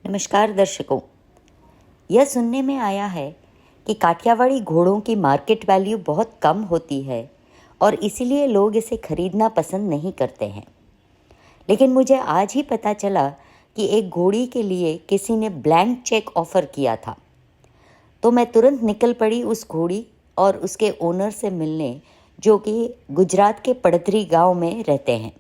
नमस्कार दर्शकों। यह सुनने में आया है कि काठियावाड़ी घोड़ों की मार्केट वैल्यू बहुत कम होती है और इसीलिए लोग इसे खरीदना पसंद नहीं करते हैं। लेकिन मुझे आज ही पता चला कि एक घोड़ी के लिए किसी ने ब्लैंक चेक ऑफ़र किया था। तो मैं तुरंत निकल पड़ी उस घोड़ी और उसके ओनर से मिलने, जो कि गुजरात के पड़धरी गांव में रहते हैं।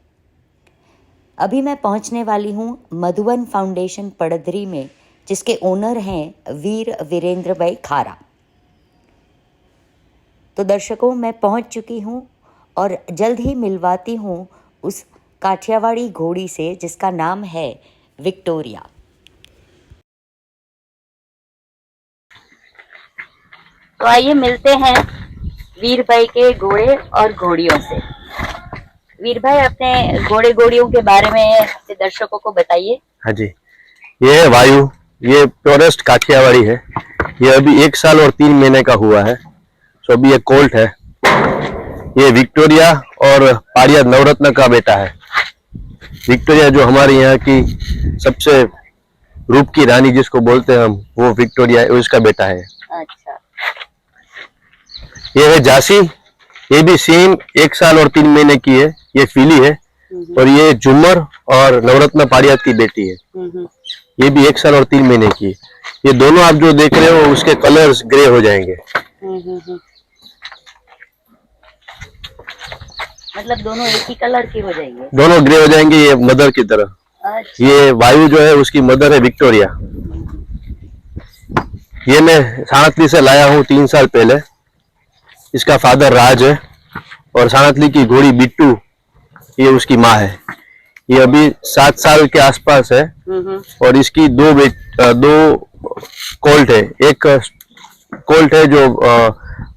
अभी मैं पहुंचने वाली हूं मधुबन फाउंडेशन पड़धरी में, जिसके ओनर हैं वीर वीरेंद्र भाई खारा। तो दर्शकों, मैं पहुंच चुकी हूं और जल्द ही मिलवाती हूं उस काठियावाड़ी घोड़ी से जिसका नाम है विक्टोरिया। तो आइए मिलते हैं वीर भाई के घोड़े और घोड़ियों से। वीर भाई, अपने घोड़े घोड़ियों के बारे में अपने दर्शकों को बताइए। हाँ जी, ये है वायु, ये प्योरेस्ट काठियावाड़ी है। ये अभी 1 साल और 3 महीने का हुआ है। सो अभी ये कोल्ट है। ये विक्टोरिया और पाड़िया नवरत्न का बेटा है। विक्टोरिया जो हमारे यहाँ की सबसे रूप की रानी जिसको बोलते हैं हम, वो विक्टोरिया उसका बेटा है। अच्छा। ये है झांसी, ये भी सेम 1 साल और 3 महीने की है। ये फिली है। और ये झूमर और नवरत्न पाड़िया की बेटी है। ये भी 1 साल और 3 महीने की है। ये दोनों आप जो देख रहे हो उसके कलर्स ग्रे हो जाएंगे। मतलब दोनों एक ही कलर के हो जाएंगे? दोनों ग्रे हो जाएंगे, ये मदर की तरह। अच्छा। ये वायु जो है उसकी मदर है विक्टोरिया। ये मैं साणतली से लाया हूँ 3 साल पहले। इसका फादर राज है और साणतली की घोड़ी बिट्टू ये उसकी माँ है। ये अभी 7 साल के आसपास है। और इसकी दो कोल्ट है। एक कोल्ट है जो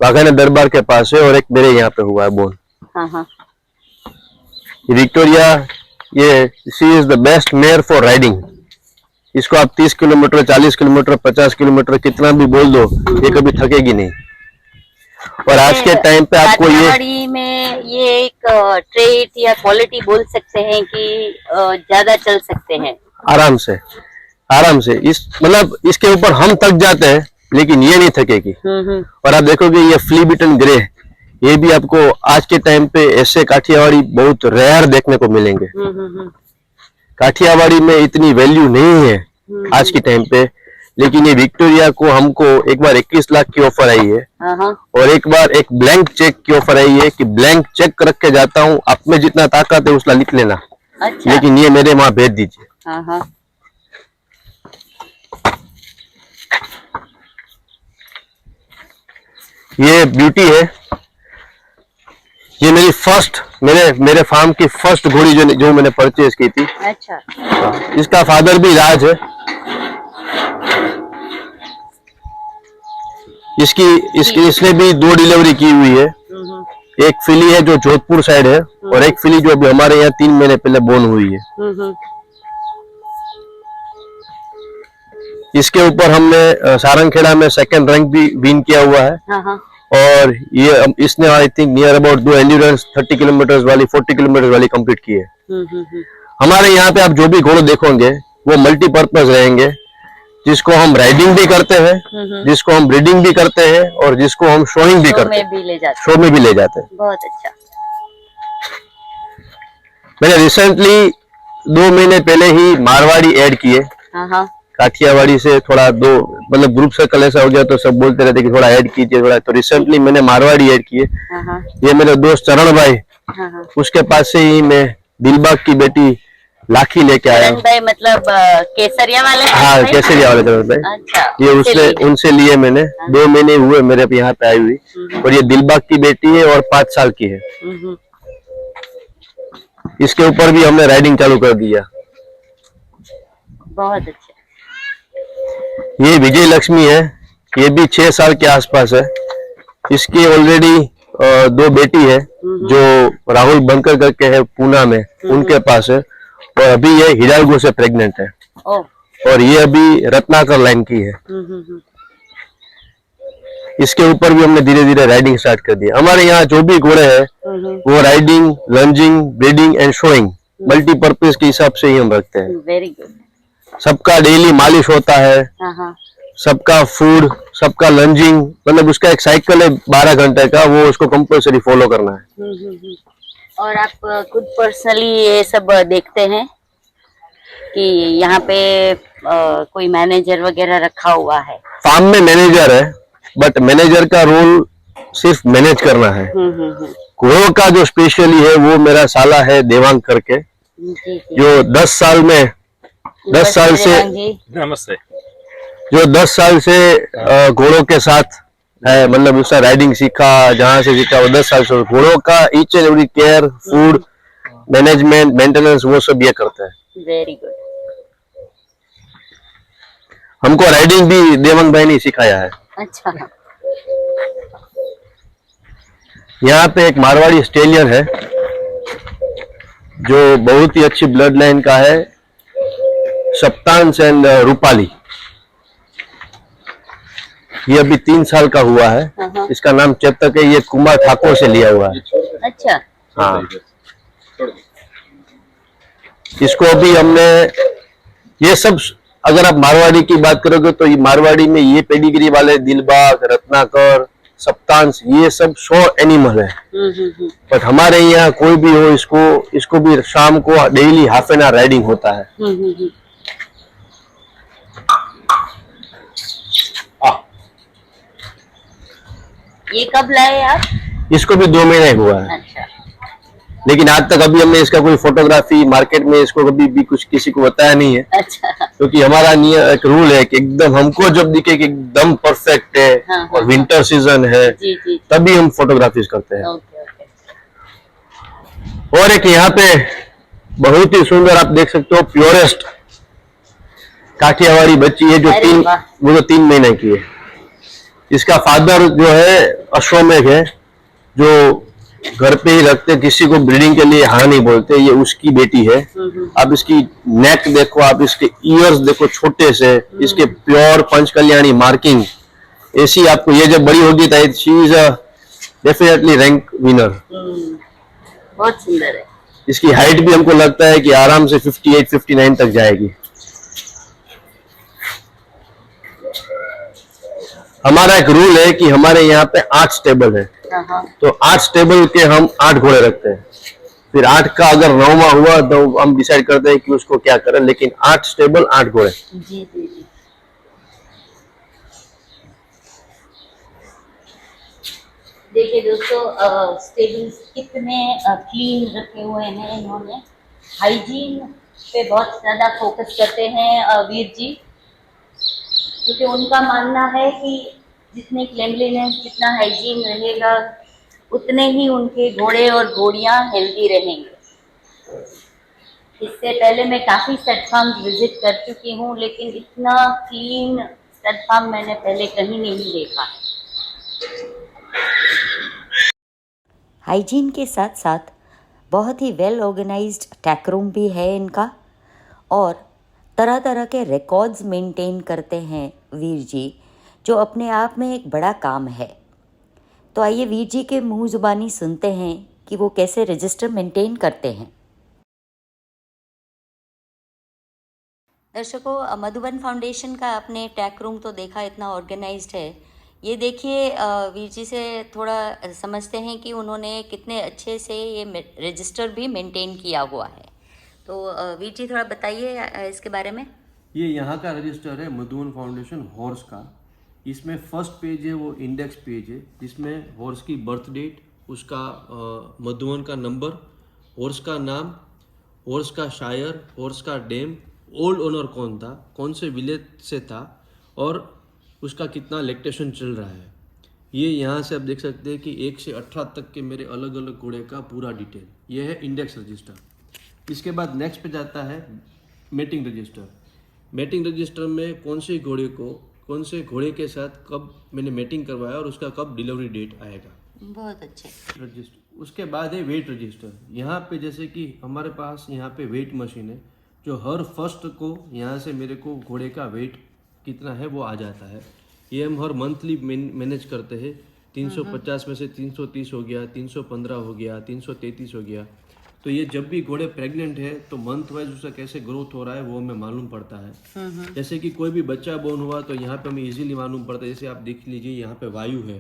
वाघाना दरबार के पास है और एक मेरे यहाँ पे हुआ है बोन। विक्टोरिया, ये she is the best mayor for riding. इसको आप 30 किलोमीटर, 40 किलोमीटर, 50 किलोमीटर कितना भी बोल दो, ये कभी थकेगी नहीं। और आज के टाइम पे आपको काठियावाड़ी में ये एक ट्रेट या क्वालिटी बोल सकते हैं कि ज्यादा चल सकते हैं आराम से। इस मतलब इसके ऊपर हम थक जाते हैं लेकिन ये नहीं थकेगी। और आप देखोगे ये फ्ली बिटन ग्रे, ये भी आपको आज के टाइम पे ऐसे काठियावाड़ी बहुत रेयर देखने को मिलेंगे। काठियावाड़ी में इतनी वैल्यू नहीं है आज के टाइम पे। लेकिन ये विक्टोरिया को हमको एक बार 21 लाख की ऑफर आई है और एक बार एक ब्लैंक चेक की ऑफर आई है कि ब्लैंक चेक रख के जाता हूँ, आप में जितना ताकत है उसला लिख लेना। अच्छा। लेकिन ये मेरे वहां भेज दीजिए। ये ब्यूटी है। ये मेरी फर्स्ट, मेरे फार्म की फर्स्ट घोड़ी जो मैंने परचेज की थी। अच्छा। इसका फादर भी राज है। इसने भी 2 डिलीवरी की हुई है। एक फिली है जो जोधपुर साइड है और एक फिली जो अभी हमारे यहाँ 3 महीने पहले बोर्न हुई है। इसके ऊपर हमने सारंगखेड़ा में 2nd रैंक भी विन किया हुआ है। और ये इसने I think near about 2 endurance 30 kilometre वाली, 40 किलोमीटर वाली कंप्लीट की है। हमारे यहाँ पे आप जो भी घोड़े देखोगे वो मल्टीपर्पज रहेंगे, जिसको हम राइडिंग भी करते हैं, जिसको हम ब्रीडिंग भी करते हैं और जिसको हम शोइंग भी करते हैं, शो में भी ले जाते हैं। बहुत अच्छा। मैंने रिसेंटली 2 महीने पहले ही मारवाड़ी ऐड किए। काठियावाड़ी से थोड़ा मतलब ग्रुप सर्कल ऐसा हो गया तो सब बोलते रहते कि थोड़ा ऐड कीजिए थोड़ा, तो रिसेंटली मैंने मारवाड़ी ऐड किए। ये मेरे दोस्त चरण भाई, उसके पास से ही मैं दिलबाग की बेटी लाखी लेके आया। भाई मतलब केसरिया वाले? हाँ, केसरिया वाले चरण भाई। अच्छा, ये उनसे लिए मैंने। 2 महीने हुए मेरे यहाँ पे आई हुई। और ये दिलबाग की बेटी है और 5 साल की है। इसके ऊपर भी हमने राइडिंग चालू कर दिया। बहुत अच्छा। ये विजय लक्ष्मी है। ये भी 6 साल के आसपास है। इसकी ऑलरेडी 2 बेटी है जो राहुल बंकर करके है पूना में, उनके पास है। और अभी ये हिडाल्गो से प्रेग्नेंट है। और ये अभी रत्नाकर लाइन की है। इसके ऊपर भी हमने धीरे धीरे राइडिंग स्टार्ट कर दिया। हमारे यहाँ जो भी घोड़े हैं वो riding, lunging, breeding and showing multipurpose के हिसाब से ही हम रखते हैं। Very good. सबका डेली मालिश होता है, हाँ हाँ। सबका फूड, सबका लंजिंग, मतलब उसका एक साइकिल है 12 घंटे का, वो उसको कंपल्सरी फॉलो करना है। और आप खुद पर्सनली ये सब देखते हैं कि यहाँ पे कोई मैनेजर वगैरह रखा हुआ है? फार्म में मैनेजर है, बट मैनेजर का रोल सिर्फ मैनेज करना है। घोड़ों का जो स्पेशली है वो मेरा साला है देवांग करके, जी जी। जो 10 साल में 10 साल से देवांग जी। नमस्ते। जो 10 साल से घोड़ों के साथ है, मतलब उसका राइडिंग सीखा, जहाँ से सीखा वो 10 साल से घोड़ों का each and every care, food, management, maintenance, वो सब ये करता है। Very good. हमको राइडिंग भी देवांग भाई ने सिखाया है। अच्छा। यहाँ पे एक मारवाड़ी स्टेलियन है जो बहुत ही अच्छी ब्लड लाइन का है, सप्तांश एंड रूपाली। ये अभी 3 साल का हुआ है। इसका नाम चेतक है, ये कुमार ठाकुर से लिया हुआ है। अच्छा। हाँ, इसको अभी हमने ये सब, अगर आप मारवाड़ी की बात करोगे तो ये मारवाड़ी में ये पेडिग्री वाले दिलबाग, रत्नाकर, सप्तांश, ये सब 100 एनिमल है। बट हमारे यहाँ कोई भी हो, इसको भी शाम को daily half an hour riding होता है। ये कब लाए आप? इसको भी 2 महीने हुआ है। अच्छा। लेकिन आज तक अभी हमने इसका कोई फोटोग्राफी मार्केट में इसको कभी भी कुछ किसी को बताया नहीं है। अच्छा। क्योंकि हमारा एक रूल है कि एकदम हमको जब दिखे कि एकदम परफेक्ट है और विंटर सीजन है, जी जी। तभी हम फोटोग्राफीज करते हैं। Okay okay. और एक यहाँ पे बहुत ही सुंदर, आप देख सकते हो, प्योरेस्ट काठियावाड़ी बच्ची है जो अरे वाह। वो जो 3 महीने की है। इसका फादर जो है अश्वमेघ है, जो घर पे ही रखते, किसी को ब्रीडिंग के लिए हाँ नहीं बोलते, ये उसकी बेटी है। आप इसकी नेक देखो, आप इसके ईयर्स देखो छोटे से, इसके प्योर पंच कल्याणी मार्किंग ऐसी आपको, ये जब बड़ी होगी तो she is a definitely rank winner. बहुत सुंदर है। इसकी हाइट भी हमको लगता है कि आराम से 58-59 तक जाएगी। हमारा एक रूल है कि हमारे यहाँ पे 8 स्टेबल है, तो 8 स्टेबल के हम 8 घोड़े रखते हैं। फिर 8 का अगर 9वां हुआ तो हम डिसाइड करते हैं कि उसको क्या करें, लेकिन 8 स्टेबल 8 घोड़े। जी जी जी। देखिए दोस्तों, स्टेबल्स कितने क्लीन रखे हुए हैं इन्होंने। हाइजीन पे बहुत ज़्यादा फोकस करते हैं वीर जी, क्योंकि उनका मानना है कि जितने क्लेanलीनेस, जितना हाइजीन रहेगा, उतने ही उनके घोड़े और घोड़ियाँ हेल्दी रहेंगे। इससे पहले मैं काफ़ी स्टड फार्म विजिट कर चुकी हूँ, लेकिन इतना क्लीन स्टड फार्म मैंने पहले कहीं नहीं देखा है। हाइजीन के साथ साथ बहुत ही वेल ऑर्गेनाइज्ड टैक रूम भी है इनका, और तरह तरह के रिकॉर्ड्स मेंटेन करते हैं वीर जी, जो अपने आप में एक बड़ा काम है। तो आइए वीर जी के मुंह जुबानी सुनते हैं कि वो कैसे रजिस्टर मेंटेन करते हैं। दर्शकों, मधुबन फाउंडेशन का आपने टैक रूम तो देखा, इतना ऑर्गेनाइज्ड है। ये देखिए, वीर जी से थोड़ा समझते हैं कि उन्होंने कितने अच्छे से ये रजिस्टर भी मेंटेन किया हुआ है। तो वीर जी थोड़ा बताइए इसके बारे में। ये यहाँ का रजिस्टर है मधुबन फाउंडेशन हॉर्स का। इसमें फर्स्ट पेज है वो इंडेक्स पेज है, जिसमें हॉर्स की बर्थ डेट, उसका मधुबन का नंबर, हॉर्स का नाम, हॉर्स का शायर, हॉर्स का डेम, ओल्ड ओनर कौन था, कौन से विलेज से था, और उसका कितना लैक्टेशन चल रहा है। ये यहाँ से आप देख सकते हैं कि 1 से 18 तक के मेरे अलग अलग घोड़े का पूरा डिटेल। ये है इंडेक्स रजिस्टर। इसके बाद नेक्स्ट पे जाता है मेटिंग रजिस्टर। मेटिंग रजिस्टर में कौन से घोड़े के साथ कब मैंने मेटिंग करवाया और उसका कब डिलीवरी डेट आएगा। बहुत अच्छे। रजिस्टर। उसके बाद है वेट रजिस्टर। यहाँ पे जैसे कि हमारे पास यहाँ पे वेट मशीन है, जो हर फर्स्ट को यहाँ से मेरे को घोड़े का वेट कितना है वो आ जाता है। ये हम हर मंथली मैनेज करते हैं। 350 में से 330 हो गया, 315 हो गया, 333 हो गया। तो ये जब भी घोड़े प्रेग्नेंट है तो मंथ वाइज उसका कैसे ग्रोथ हो रहा है वो हमें मालूम पड़ता है। जैसे कि कोई भी बच्चा बोर्न हुआ तो यहाँ पे हमें इजीली मालूम पड़ता है। जैसे आप देख लीजिए यहाँ पे वायु है,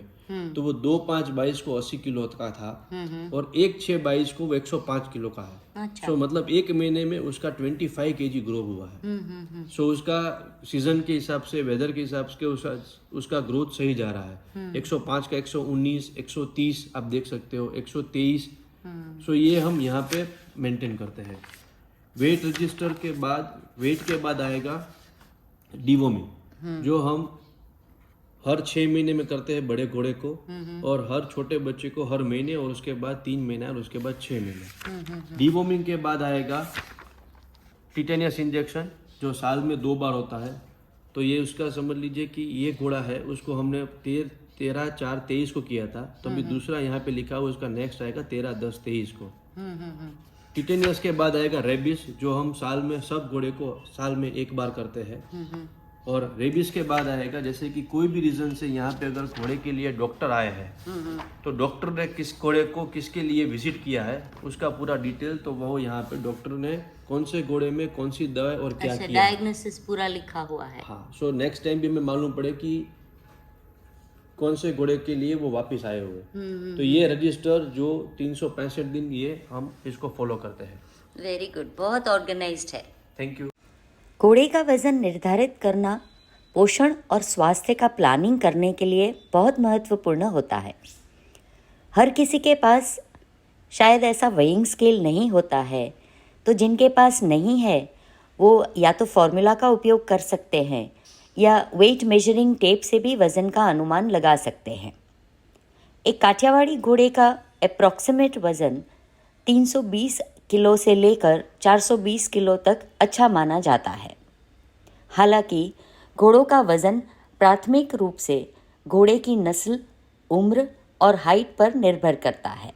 तो वो 2-5-22 को 80 किलो का था और 1-6-22 को वो 105 किलो का है। अच्छा। सो मतलब एक महीने में उसका 25 kg ग्रो हुआ है। सो उसका सीजन के हिसाब से, वेदर के हिसाब से उसका ग्रोथ सही जा रहा है। 105 का 119, 130 आप देख सकते हो, 123। सो ये हम यहाँ पे मेंटेन करते हैं। वेट रजिस्टर के बाद, वेट के बाद आएगा डिवोमिंग, जो हम हर 6 महीने में करते हैं बड़े घोड़े को, और हर छोटे बच्चे को हर महीने, और उसके बाद 3 महीना, और उसके बाद 6 महीने। डिवोमिंग के बाद आएगा टिटेनियस इंजेक्शन, जो साल में 2 बार होता है। तो ये उसका समझ लीजिए कि ये घोड़ा है, उसको हमने 13/4/23 को किया था, तो अभी दूसरा यहाँ पे लिखा हुआ उसका नेक्स्ट आएगा 13/10/23 को। टिटेनियस के बाद आएगा रेबिस, जो हम साल में सब घोड़े को साल में 1 बार करते हैं। और रेबिस के बाद आएगा, जैसे कि कोई भी रीजन से यहाँ पे अगर घोड़े के लिए डॉक्टर आए हैं, तो डॉक्टर ने किस घोड़े को किसके लिए विजिट किया है उसका पूरा डिटेल, तो वो यहाँ पे डॉक्टर ने कौन से घोड़े में कौन सी दवा और क्या किया, डायग्नोसिस पूरा लिखा हुआ है। हाँ। सो नेक्स्ट टाइम भी हमें मालूम पड़े कि कौन से घोड़े के लिए वो वापस आए हुए। तो ये रजिस्टर जो 365 दिन ये हम इसको फॉलो करते हैं। वेरी गुड, बहुत ऑर्गेनाइज्ड है। Thank you. घोड़े का वजन निर्धारित करना पोषण और स्वास्थ्य का प्लानिंग करने के लिए बहुत महत्वपूर्ण होता है। हर किसी के पास शायद ऐसा वेइंग स्केल नहीं होता है, तो जिनके पास नहीं है वो या तो फॉर्मूला का उपयोग कर सकते हैं या वेट मेजरिंग टेप से भी वज़न का अनुमान लगा सकते हैं। एक काठियावाड़ी घोड़े का अप्रॉक्सीमेट वज़न 320 किलो से लेकर 420 किलो तक अच्छा माना जाता है। हालांकि घोड़ों का वज़न प्राथमिक रूप से घोड़े की नस्ल, उम्र और हाइट पर निर्भर करता है।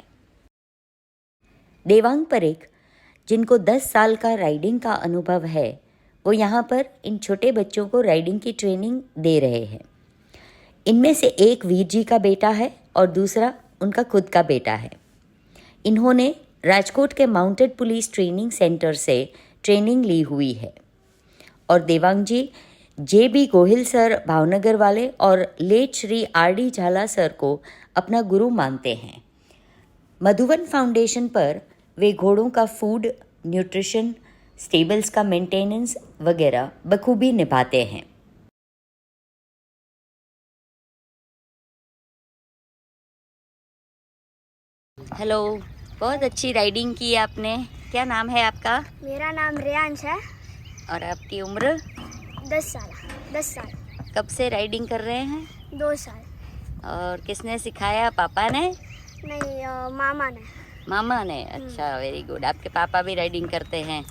देवांग परेख, जिनको 10 साल का राइडिंग का अनुभव है, वो यहाँ पर इन छोटे बच्चों को राइडिंग की ट्रेनिंग दे रहे हैं। इनमें से एक वीर जी का बेटा है और दूसरा उनका खुद का बेटा है। इन्होंने राजकोट के माउंटेड पुलिस ट्रेनिंग सेंटर से ट्रेनिंग ली हुई है और देवांग जी JB गोहिल सर भावनगर वाले और लेट श्री RD झाला सर को अपना गुरु मानते हैं। मधुवन फाउंडेशन पर वे घोड़ों का फूड, न्यूट्रिशन, स्टेबल्स का मेंटेनेंस वगैरह बखूबी निभाते हैं। हेलो, बहुत अच्छी राइडिंग की आपने। क्या नाम है आपका? मेरा नाम रेयांश है और आपकी उम्र? 10 साल। कब से राइडिंग कर रहे हैं? 2 साल। और किसने सिखाया? पापा ने? नहीं, मामा ने। मामा ने? अच्छा, वेरी गुड। आपके पापा भी राइडिंग करते हैं?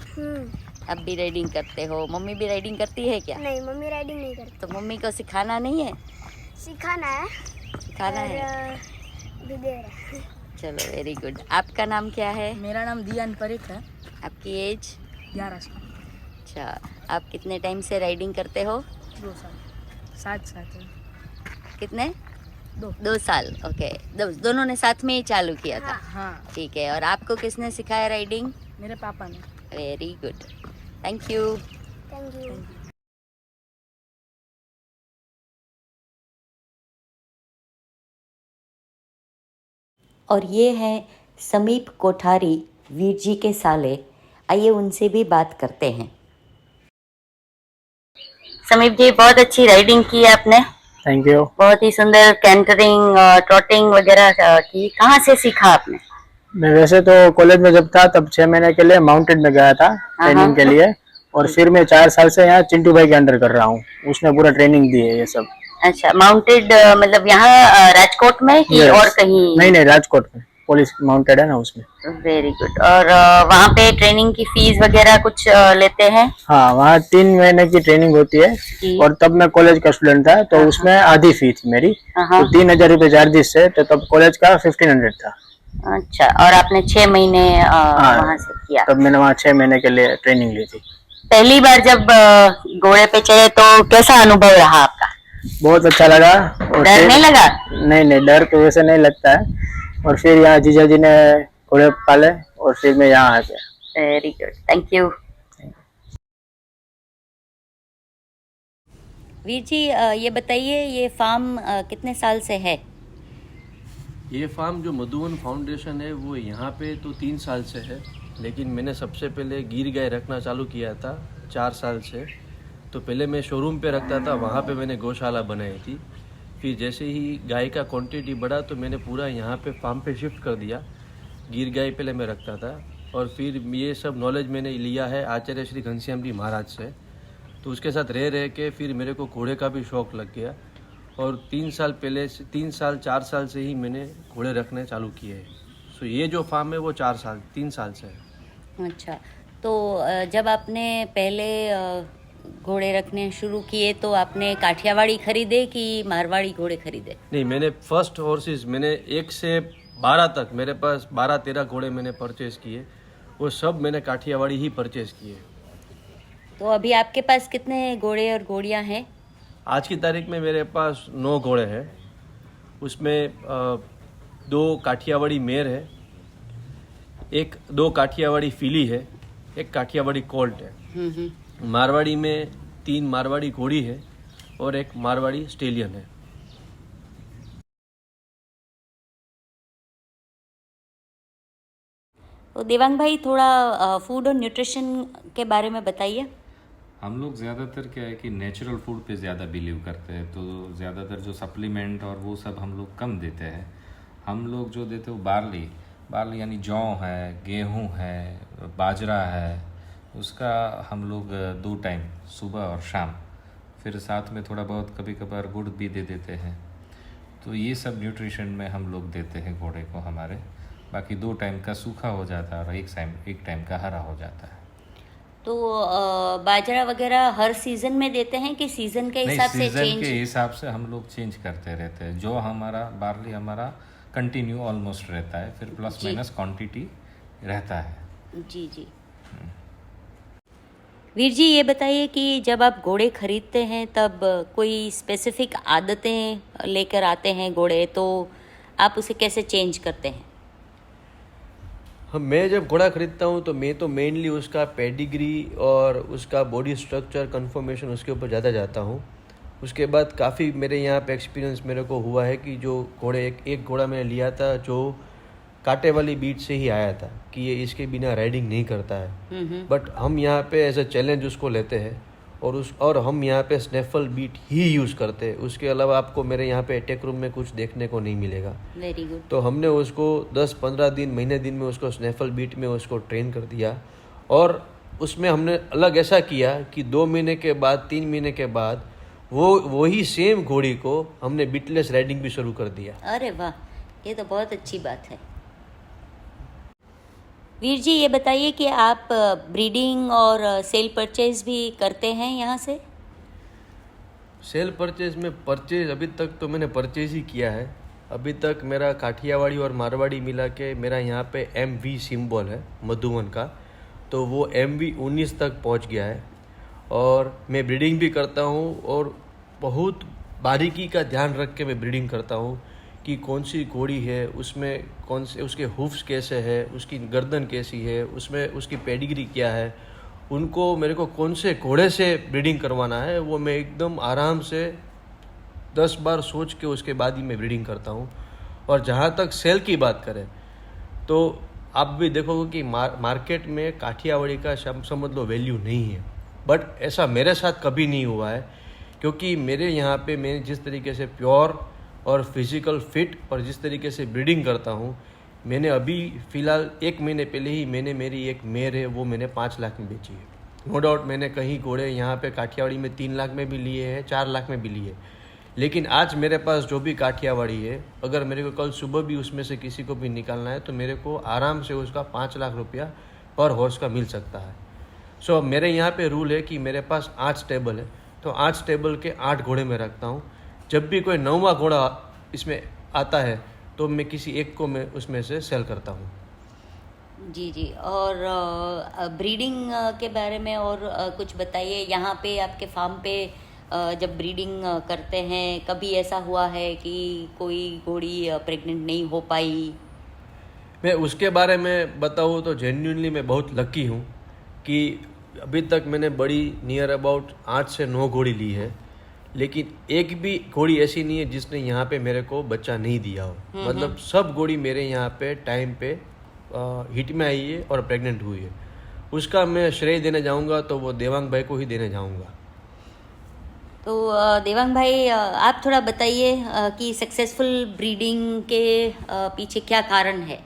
अब भी राइडिंग करते हो? मम्मी भी राइडिंग करती है क्या? नहीं, मम्मी राइडिंग नहीं करती। तो मम्मी को सिखाना नहीं है? सिखाना है। सिखाना है। भी दे रहा है। चलो, वेरी गुड। आपका नाम क्या है? मेरा नाम दियान परीख है। आपकी एज? 11 साल। अच्छा, आप कितने टाइम से राइडिंग करते हो? 2 साल। साथ कितने? 2। 2 साल। ओके, दोनों ने साथ में ही चालू किया था? हाँ, ठीक है। और आपको किसने सिखाया राइडिंग? मेरे पापा ने। Very good, thank you. Thank you. और ये हैं समीप कोठारी, वीर जी के साले। आइए उनसे भी बात करते हैं। समीप जी, बहुत अच्छी राइडिंग की आपने। Thank you. बहुत ही सुंदर कैंटरिंग, ट्रॉटिंग वगैरह की। कहाँ से सीखा आपने? मैं वैसे तो कॉलेज में जब था तब 6 महीने के लिए माउंटेड में गया था ट्रेनिंग के लिए, और फिर मैं 4 साल से यहाँ चिंटू भाई के अंडर कर रहा हूँ। उसने पूरा ट्रेनिंग दी है ये सब। अच्छा, माउंटेड मतलब यहाँ राजकोट में कि और कहीं? नहीं, राजकोट में पुलिस माउंटेड है ना, उसमें। Very good. और वहाँ पे ट्रेनिंग की फीस वगैरह कुछ लेते हैं? हाँ, वहाँ 3 महीने की ट्रेनिंग होती है, और तब मैं कॉलेज का स्टूडेंट था तो उसमें आधी फी थी मेरी, तो 3000 रुपये चार्जेस से, तो तब कॉलेज का 1500 था। अच्छा, और आपने 6 महीने वहाँ से किया? तब मैंने वहाँ 6 महीने के लिए ट्रेनिंग ली थी। पहली बार जब घोड़े पे चढ़े तो कैसा अनुभव रहा आपका? बहुत अच्छा लगा। और डर नहीं लगा? नहीं, डर तो वैसे नहीं लगता है। और फिर यहाँ जीजा जी ने थोड़े पाले और फिर मैं यहाँ आ गया। Very good, thank you. Veer ji, ये बताइए, ये फार्म कितने साल से है? ये फार्म जो मधुवन फाउंडेशन है वो यहाँ पे तो 3 साल से है, लेकिन मैंने सबसे पहले गिर गाय रखना चालू किया था 4 साल से। तो पहले मैं शोरूम पे रखता था, वहाँ पे मैंने गौशाला बनाई थी। फिर जैसे ही गाय का क्वांटिटी बढ़ा तो मैंने पूरा यहाँ पे फार्म पे शिफ्ट कर दिया। गिर गाय पहले मैं रखता था, और फिर ये सब नॉलेज मैंने लिया है आचार्य श्री घनश्याम जी महाराज से। तो उसके साथ रह के फिर मेरे को घोड़े का भी शौक़ लग गया, और 3 साल 4 साल से ही मैंने घोड़े रखने चालू किए हैं। सो ये जो फार्म है वो 3 साल से है। अच्छा, तो जब आपने पहले घोड़े रखने शुरू किए तो आपने काठियावाड़ी खरीदे कि मारवाड़ी घोड़े खरीदे? नहीं, मैंने फर्स्ट हॉर्सेस मैंने 1 से 12 तक, मेरे पास 12-13 घोड़े मैंने परचेज़ किए, वो सब मैंने काठियावाड़ी ही परचेज़ किए। तो अभी आपके पास कितने घोड़े और घोड़ियाँ हैं? आज की तारीख में मेरे पास 9 घोड़े हैं। उसमें 2 काठियावाड़ी मेर है, 2 काठियावाड़ी फिली है, 1 काठियावाड़ी कोल्ट है। मारवाड़ी में 3 मारवाड़ी घोड़ी है और 1 मारवाड़ी स्टेलियन है। तो देवांग भाई, थोड़ा फूड और न्यूट्रिशन के बारे में बताइए। हम लोग ज़्यादातर क्या है कि नेचुरल फूड पे ज़्यादा बिलीव करते हैं, तो ज़्यादातर जो सप्लीमेंट और वो सब हम लोग कम देते हैं। हम लोग जो देते हैं वो बार्ली यानी जौ है, गेहूं है, बाजरा है, उसका हम लोग 2 टाइम सुबह और शाम, फिर साथ में थोड़ा बहुत कभी कभार गुड़ भी दे देते हैं। तो ये सब न्यूट्रिशन में हम लोग देते हैं घोड़े को हमारे। बाकी 2 टाइम का सूखा हो जाता है और एक टाइम का हरा हो जाता है। तो बाजरा वगैरह हर सीजन में देते हैं कि सीजन के हिसाब से सीजन चेंज? के हिसाब से हम लोग चेंज करते रहते हैं। जो हमारा बार्ली हमारा कंटिन्यू ऑलमोस्ट रहता है, फिर प्लस माइनस क्वांटिटी रहता है। जी जी। वीर जी, ये बताइए कि जब आप घोड़े खरीदते हैं तब कोई स्पेसिफिक आदतें लेकर आते हैं घोड़े, तो आप उसे कैसे चेंज करते हैं? मैं जब घोड़ा खरीदता हूँ तो मैं तो मेनली उसका पेडिग्री और उसका बॉडी स्ट्रक्चर कन्फर्मेशन उसके ऊपर ज़्यादा जाता हूँ। उसके बाद काफ़ी मेरे यहाँ पे एक्सपीरियंस मेरे को हुआ है कि जो घोड़े एक घोड़ा मैंने लिया था जो कांटे वाली बीट से ही आया था कि ये इसके बिना राइडिंग नहीं करता है, बट हम यहाँ पे एज अ चैलेंज उसको लेते हैं और हम यहाँ पे स्नेफल बीट ही यूज़ करते हैं। उसके अलावा आपको मेरे यहाँ पे अटैक रूम में कुछ देखने को नहीं मिलेगा। Very good. तो हमने उसको 10-15 दिन, महीने दिन में उसको स्नेफल बीट में उसको ट्रेन कर दिया, और उसमें हमने अलग ऐसा किया कि 2 महीने के बाद 3 महीने के बाद वही सेम घोड़ी को हमने बीटलेस राइडिंग भी शुरू कर दिया। अरे वाह, ये तो बहुत अच्छी बात है। वीर जी, ये बताइए कि आप ब्रीडिंग और सेल परचेज भी करते हैं यहाँ से? सेल परचेज में अभी तक तो मैंने परचेज ही किया है। अभी तक मेरा काठियावाड़ी और मारवाड़ी मिला के मेरा यहाँ पे MV सिंबल है मधुवन का, तो वो MV 19 तक पहुँच गया है। और मैं ब्रीडिंग भी करता हूँ, और बहुत बारीकी का ध्यान रख के मैं ब्रीडिंग करता हूँ कि कौन सी घोड़ी है, उसमें कौन से उसके हुफ्स कैसे है, उसकी गर्दन कैसी है, उसमें उसकी पेडिग्री क्या है, उनको मेरे को कौन से घोड़े से ब्रीडिंग करवाना है, वो मैं एकदम आराम से 10 बार सोच के उसके बाद ही मैं ब्रीडिंग करता हूँ। और जहाँ तक सेल की बात करें तो आप भी देखोगे कि मार्केट में काठियावाड़ी का समझ लो वैल्यू नहीं है, बट ऐसा मेरे साथ कभी नहीं हुआ है, क्योंकि मेरे यहाँ पे मैं जिस तरीके से प्योर और फिजिकल फिट और जिस तरीके से ब्रीडिंग करता हूँ, मैंने अभी फ़िलहाल 1 महीने पहले ही मेरी एक मेर है वो मैंने 5 लाख में बेची है। नो डाउट मैंने कहीं घोड़े यहाँ पे काठियावाड़ी में 3 लाख में भी लिए हैं, 4 लाख में भी लिए, लेकिन आज मेरे पास जो भी काठियावाड़ी है, अगर मेरे को कल सुबह भी उसमें से किसी को भी निकालना है तो मेरे को आराम से उसका 5 लाख रुपया पर हॉर्स का मिल सकता है। सो मेरे यहाँ पे रूल है कि मेरे पास 8 स्टेबल है, तो 8 स्टेबल के 8 घोड़े मैं रखता हूँ। जब भी कोई 9वां घोड़ा इसमें आता है तो मैं किसी एक को मैं उसमें से सेल करता हूँ। जी जी। और ब्रीडिंग के बारे में और कुछ बताइए। यहाँ पे आपके फार्म पे जब ब्रीडिंग करते हैं, कभी ऐसा हुआ है कि कोई घोड़ी प्रेग्नेंट नहीं हो पाई? मैं उसके बारे में बताऊँ तो जेन्युइनली मैं बहुत लकी हूँ कि अभी तक मैंने बड़ी नियर अबाउट 8 से 9 घोड़ी ली है, लेकिन एक भी घोड़ी ऐसी नहीं है जिसने यहाँ पे मेरे को बच्चा नहीं दिया हो। मतलब सब घोड़ी मेरे यहाँ पे टाइम पे हिट में आई है और प्रेग्नेंट हुई है। उसका मैं श्रेय देने जाऊँगा तो वो देवांग भाई को ही देने जाऊँगा। तो देवांग भाई, आप थोड़ा बताइए कि सक्सेसफुल ब्रीडिंग के पीछे क्या कारण है।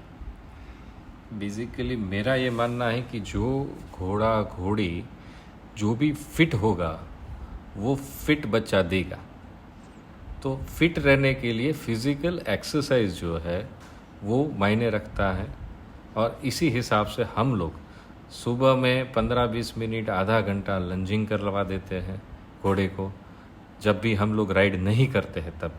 बेसिकली मेरा ये मानना है कि जो घोड़ा घोड़ी जो भी फिट होगा वो फिट बच्चा देगा। तो फिट रहने के लिए फिज़िकल एक्सरसाइज जो है वो मायने रखता है, और इसी हिसाब से हम लोग सुबह में 15-20 मिनट आधा घंटा लंजिंग करवा देते हैं घोड़े को, जब भी हम लोग राइड नहीं करते हैं तब,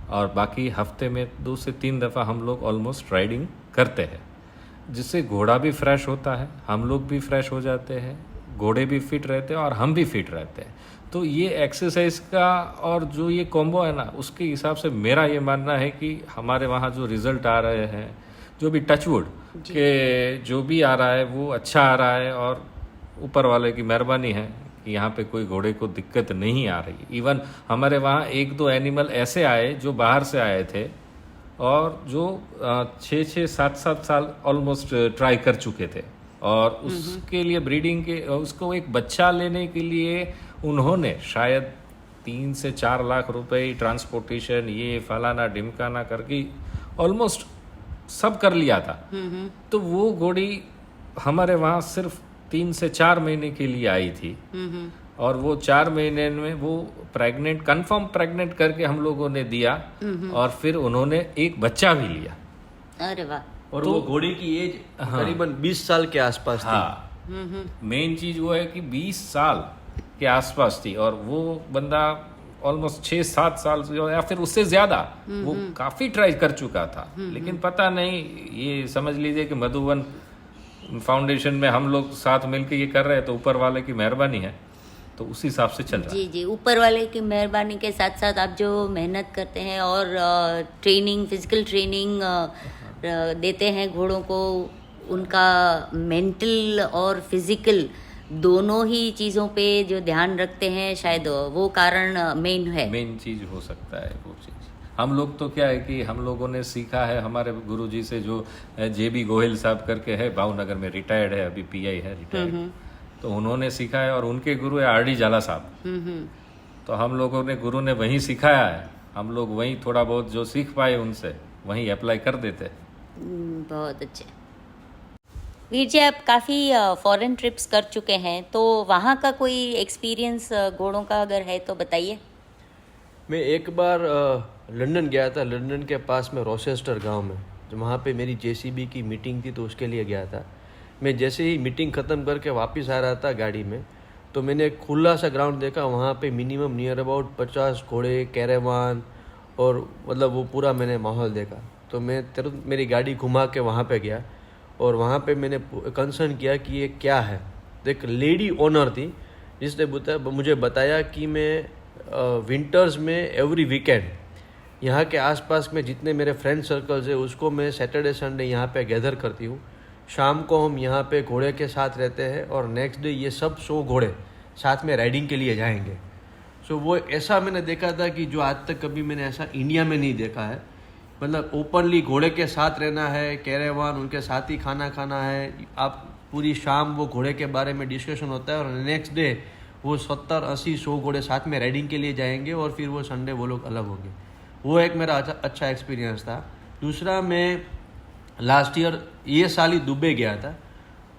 और बाकी हफ्ते में 2 से 3 दफ़ा हम लोग ऑलमोस्ट राइडिंग करते हैं, जिससे घोड़ा भी फ्रेश होता है, हम लोग भी फ्रेश हो जाते हैं, घोड़े भी फिट रहते हैं और हम भी फिट रहते हैं। तो ये एक्सरसाइज का और जो ये कॉम्बो है ना, उसके हिसाब से मेरा ये मानना है कि हमारे वहाँ जो रिज़ल्ट आ रहे हैं, जो भी टचवुड के जो भी आ रहा है वो अच्छा आ रहा है, और ऊपर वाले की मेहरबानी है कि यहाँ पे कोई घोड़े को दिक्कत नहीं आ रही। इवन हमारे वहाँ 1-2 एनिमल ऐसे आए जो बाहर से आए थे और जो 6-6, 7-7 साल ऑलमोस्ट ट्राई कर चुके थे, और उसके लिए ब्रीडिंग के उसको एक बच्चा लेने के लिए उन्होंने शायद 3 से 4 लाख रुपए ट्रांसपोर्टेशन ये फलाना ढिमकाना करके ऑलमोस्ट सब कर लिया था। तो वो घोड़ी हमारे वहाँ सिर्फ 3 से 4 महीने के लिए आई थी, और वो 4 महीने में वो प्रेग्नेंट कंफर्म प्रेग्नेंट करके हम लोगों ने दिया, और फिर उन्होंने एक बच्चा भी लिया। अरे वाह। और वो घोड़ी की एज करीबन 20 साल के आसपास थी। हाँ, मेन चीज वो है कि 20 साल के आसपास थी, और वो बंदा ऑलमोस्ट 6-7 साल या फिर उससे ज्यादा वो काफी ट्राई कर चुका था, लेकिन पता नहीं, ये समझ लीजिए कि मधुवन फाउंडेशन में हम लोग साथ मिलकर ये कर रहे हैं, तो ऊपर वाले की मेहरबानी है, तो उस हिसाब से चल रहा है। जी, ऊपर वाले की मेहरबानी के साथ साथ आप जो मेहनत करते हैं और ट्रेनिंग, फिजिकल ट्रेनिंग देते हैं घोड़ों को, उनका मेंटल और फिजिकल दोनों ही चीज़ों पे जो ध्यान रखते हैं, शायद वो कारण मेन है। मेन चीज हो सकता है वो चीज। हम लोग तो क्या है कि हम लोगों ने सीखा है हमारे गुरुजी से, जो JB गोहिल साहब करके है, भावनगर में रिटायर्ड है, अभी PI है रिटायर्ड, तो उन्होंने सीखा है, और उनके गुरु है RD झाला साहब। तो हम लोगों ने गुरु ने वहीं सिखाया है, हम लोग वहीं थोड़ा बहुत जो सीख पाए उनसे वहीं अप्लाई कर देते हैं। बहुत अच्छे। वीर जी, आप काफ़ी फॉरेन ट्रिप्स कर चुके हैं, तो वहाँ का कोई एक्सपीरियंस घोड़ों का अगर है तो बताइए। मैं एक बार लंदन गया था। लंदन के पास में रोचेस्टर गांव में, जो वहाँ पे मेरी JCB की मीटिंग थी, तो उसके लिए गया था। मैं जैसे ही मीटिंग ख़त्म करके वापस आ रहा था गाड़ी में, तो मैंने एक खुला सा ग्राउंड देखा। वहाँ पे मिनिमम नियर अबाउट 50 घोड़े, कैरेवान, और मतलब वो पूरा मैंने माहौल देखा। तो मैं तुरंत मेरी गाड़ी घुमा के वहाँ पे गया, और वहाँ पे मैंने कंसर्न किया कि ये क्या है। तो एक लेडी ओनर थी जिसने मुझे बताया कि मैं विंटर्स में एवरी वीकेंड यहाँ के आसपास में जितने मेरे फ्रेंड सर्कल्स है उसको मैं सैटरडे संडे यहाँ पे गैदर करती हूँ। शाम को हम यहाँ पे घोड़े के साथ रहते हैं, और नेक्स्ट डे ये सब 100 घोड़े साथ में राइडिंग के लिए जाएंगे। सो वो ऐसा मैंने देखा था कि जो आज तक कभी मैंने ऐसा इंडिया में नहीं देखा है। मतलब ओपनली घोड़े के साथ रहना है, कैरेवान उनके साथ ही खाना खाना है, आप पूरी शाम वो घोड़े के बारे में डिस्कशन होता है, और नेक्स्ट डे वो 70, 80, 100 घोड़े साथ में राइडिंग के लिए जाएंगे, और फिर वो संडे वो लोग अलग होंगे। वो एक मेरा अच्छा एक्सपीरियंस था। दूसरा, मैं लास्ट ईयर ये साल ही दुबई गया था।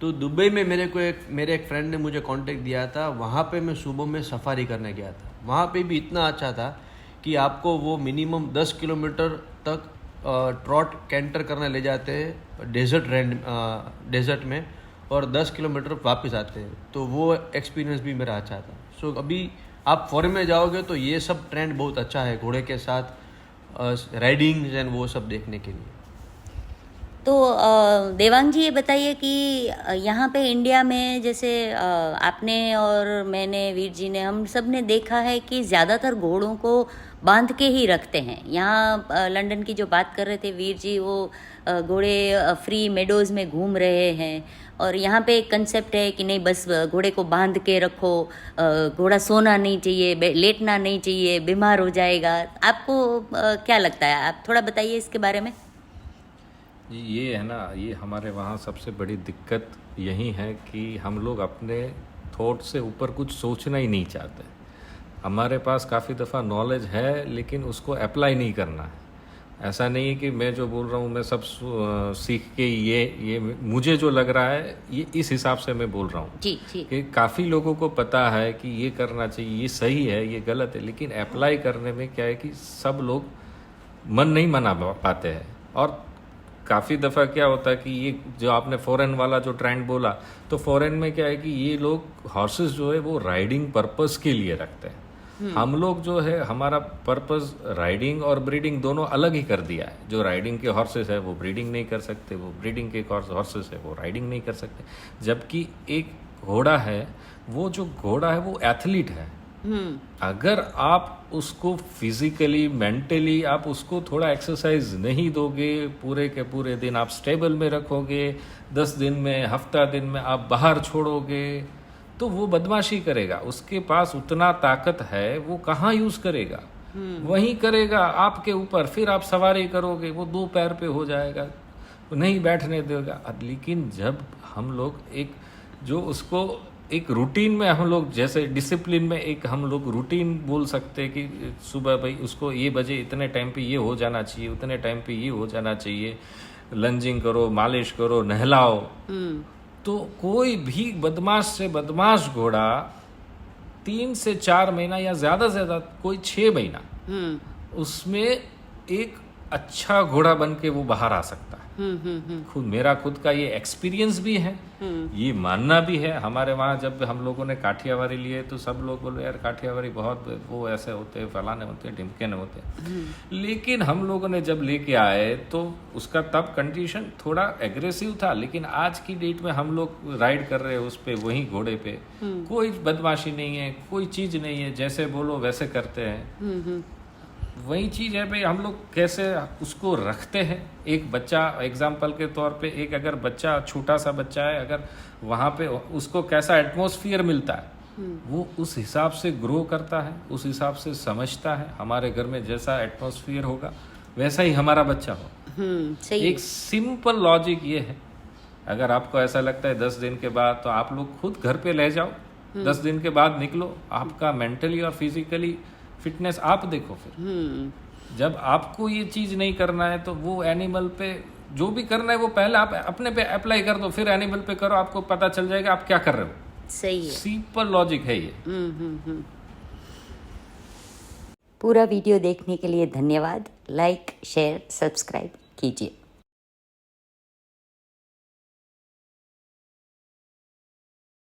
तो दुबई में मेरे एक फ्रेंड ने मुझे कांटेक्ट दिया था। वहाँ पे मैं सुबह में सफारी करने गया था। वहाँ पे भी इतना अच्छा था कि आपको वो मिनिमम 10 किलोमीटर तक ट्रॉट कैंटर करने ले जाते हैं डेजर्ट में, और 10 किलोमीटर वापस आते हैं। तो वो एक्सपीरियंस भी मेरा अच्छा था। सो अभी आप फॉरेन में जाओगे तो ये सब ट्रेंड बहुत अच्छा है घोड़े के साथ राइडिंग एंड वो सब देखने के लिए। तो देवांग जी, ये बताइए कि यहाँ पे इंडिया में जैसे आपने और मैंने, वीर जी ने, हम सब ने देखा है कि ज़्यादातर घोड़ों को बांध के ही रखते हैं। यहाँ लंदन की जो बात कर रहे थे वीर जी, वो घोड़े फ्री मेडोज़ में घूम रहे हैं और यहाँ पे एक कंसेप्ट है कि नहीं बस घोड़े को बांध के रखो, घोड़ा सोना नहीं चाहिए, लेटना नहीं चाहिए, बीमार हो जाएगा। आपको क्या लगता है, आप थोड़ा बताइए इसके बारे में। ये है ना, ये हमारे वहाँ सबसे बड़ी दिक्कत यही है कि हम लोग अपने थॉट से ऊपर कुछ सोचना ही नहीं चाहते। हमारे पास काफ़ी दफ़ा नॉलेज है लेकिन उसको अप्लाई नहीं करना है। ऐसा नहीं है कि मैं जो बोल रहा हूँ मैं सब सीख के ये मुझे जो लग रहा है ये इस हिसाब से मैं बोल रहा हूँ जी जी। कि काफ़ी लोगों को पता है कि ये करना चाहिए, ये सही है, ये गलत है, लेकिन अप्लाई करने में क्या है कि सब लोग मन नहीं मना पाते हैं। और काफ़ी दफ़ा क्या होता है कि ये जो आपने फॉरेन वाला जो ट्रेंड बोला, तो फॉरेन में क्या है कि ये लोग हॉर्सेस जो है वो राइडिंग पर्पस के लिए रखते हैं। हम लोग जो है हमारा पर्पस राइडिंग और ब्रीडिंग दोनों अलग ही कर दिया है। जो राइडिंग के हॉर्सेस है वो ब्रीडिंग नहीं कर सकते, वो ब्रीडिंग के हॉर्सेस है वो राइडिंग नहीं कर सकते। जबकि एक घोड़ा है, वो जो घोड़ा है वो एथलीट है। अगर आप उसको फिजिकली मेंटली आप उसको थोड़ा एक्सरसाइज नहीं दोगे, पूरे के पूरे दिन आप स्टेबल में रखोगे, 10 दिन में हफ्ता दिन में आप बाहर छोड़ोगे, तो वो बदमाशी करेगा। उसके पास उतना ताकत है, वो कहाँ यूज करेगा, वहीं करेगा आपके ऊपर। फिर आप सवारी करोगे, वो 2 पैर पे हो जाएगा, नहीं बैठने देगा। लेकिन जब हम लोग एक जो उसको एक रूटीन में हम लोग जैसे डिसिप्लिन में एक हम लोग रूटीन बोल सकते हैं कि सुबह भाई उसको ये बजे इतने टाइम पे ये हो जाना चाहिए, उतने टाइम पे ये हो जाना चाहिए, लंजिंग करो, मालिश करो, नहलाओ, तो कोई भी बदमाश से बदमाश घोड़ा 3 से 4 महीना या ज़्यादा से ज़्यादा कोई 6 महीना उसमें एक अच्छा घोड़ा बन के वो बाहर आ सकता है। मेरा खुद का ये एक्सपीरियंस भी है, ये मानना भी है। हमारे वहाँ जब हम लोगों ने काठियावाड़ी लिए तो सब लोग बोले यार काठियावाड़ी बहुत वो ऐसे होते हैं, फलाने होते हैं, ढिमके होते हैं। लेकिन हम लोगों ने जब लेके आए तो उसका तब कंडीशन थोड़ा एग्रेसिव था, लेकिन आज की डेट में हम लोग राइड कर रहे हैं उस पे, वही घोड़े पे, कोई बदमाशी नहीं है, कोई चीज नहीं है, जैसे बोलो वैसे करते हैं। वही चीज है भाई, हम लोग कैसे उसको रखते हैं। एक बच्चा एग्जाम्पल के तौर पे, एक अगर बच्चा छोटा सा बच्चा है, अगर वहाँ पे उसको कैसा एटमॉस्फेयर मिलता है वो उस हिसाब से ग्रो करता है, उस हिसाब से समझता है। हमारे घर में जैसा एटमॉस्फेयर होगा वैसा ही हमारा बच्चा हो। सही। एक सिंपल लॉजिक ये है। अगर आपको ऐसा लगता है 10 दिन के बाद, तो आप लोग खुद घर पे ले जाओ, 10 दिन के बाद निकलो, आपका मेंटली और फिजिकली फिटनेस आप देखो। फिर जब आपको ये चीज नहीं करना है तो वो एनिमल पे जो भी करना है वो पहले आप अपने पे अप्लाई कर दो, फिर एनिमल पे करो, आपको पता चल जाएगा आप क्या कर रहे हो। सही है। सिंपल लॉजिक है ये। पूरा वीडियो देखने के लिए धन्यवाद। लाइक, शेयर, सब्सक्राइब कीजिए।